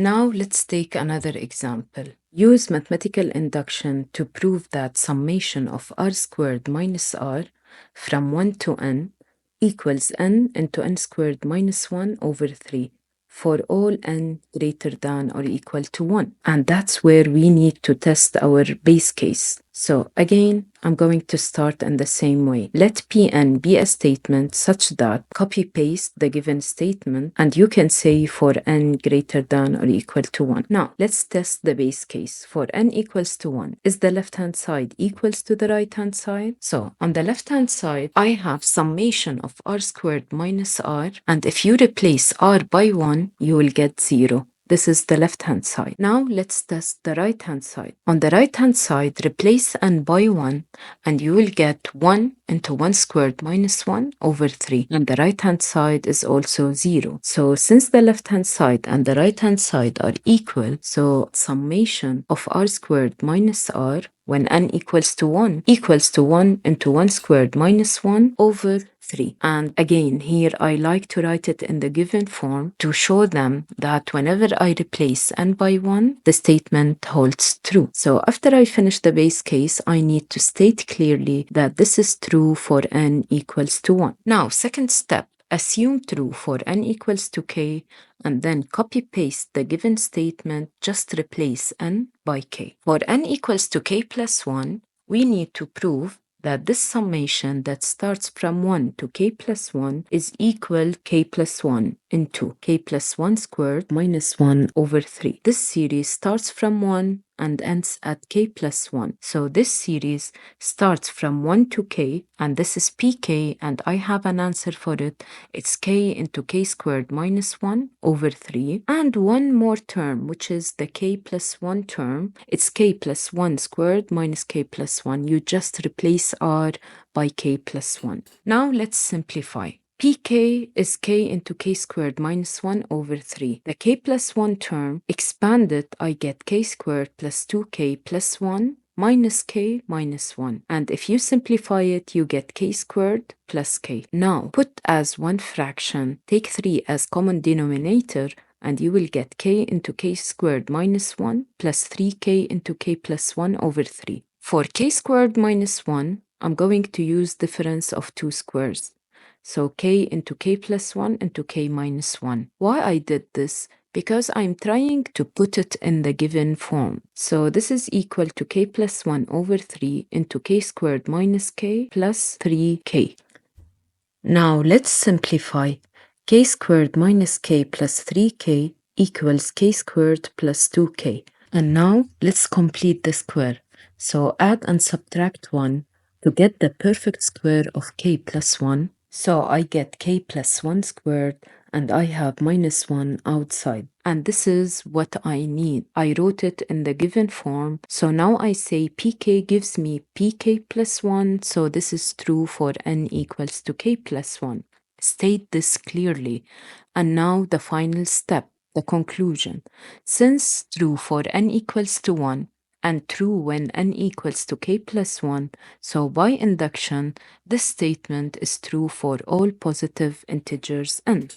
Now let's take another example. Use mathematical induction to prove that summation of r squared minus r from 1 to n equals n into n squared minus 1 over 3 for all n greater than or equal to 1. And that's where we need to test our base case. So again, I'm going to start in the same way. Let Pn be a statement such that copy-paste the given statement and you can say for n greater than or equal to 1. Now, let's test the base case. For n equals to 1, is the left-hand side equals to the right-hand side? So, on the left-hand side, I have summation of r squared minus r, and if you replace r by 1, you will get 0. This is the left-hand side. Now let's test the right-hand side. On the right-hand side, replace n by 1 and you will get 1 into 1 squared minus 1 over 3. And the right-hand side is also 0. So since the left-hand side and the right-hand side are equal, so summation of r squared minus r when n equals to 1 into 1 squared minus 1 over 3. And again, here I like to write it in the given form to show them that whenever I replace n by 1, the statement holds true. So after I finish the base case, I need to state clearly that this is true for n equals to 1. Now, second step. Assume true for n equals to k and then copy-paste the given statement, just replace n by k. For n equals to k plus 1, we need to prove that this summation that starts from 1 to k plus 1 is equal k plus 1 into k plus 1 squared minus 1 over 3. This series starts from 1 and ends at k plus 1. So this series starts from 1 to k, and this is pk, and I have an answer for it. It's k into k squared minus 1 over 3. And one more term, which is the k plus 1 term. It's k plus 1 squared minus k plus 1. You just replace r by k plus 1. Now let's simplify. pk is k into k squared minus 1 over 3. The k plus 1 term expanded, I get k squared plus 2k plus 1 minus k minus 1. And if you simplify it, you get k squared plus k. Now, put as one fraction, take 3 as common denominator, and you will get k into k squared minus 1 plus 3k into k plus 1 over 3. For k squared minus 1, I'm going to use difference of two squares. So k into k plus 1 into k minus 1. Why I did this? Because I'm trying to put it in the given form. So this is equal to k plus 1 over 3 into k squared minus k plus 3k. Now let's simplify. K squared minus k plus 3k equals k squared plus 2k. And now let's complete the square. So add and subtract 1 to get the perfect square of k plus 1. So I get k plus 1 squared and I have minus 1 outside. And this is what I need. I wrote it in the given form. So now I say pk gives me pk plus 1. So this is true for n equals to k plus 1. State this clearly. And now the final step, the conclusion. Since true for n equals to 1, and true when n equals to k plus 1, so by induction, this statement is true for all positive integers n.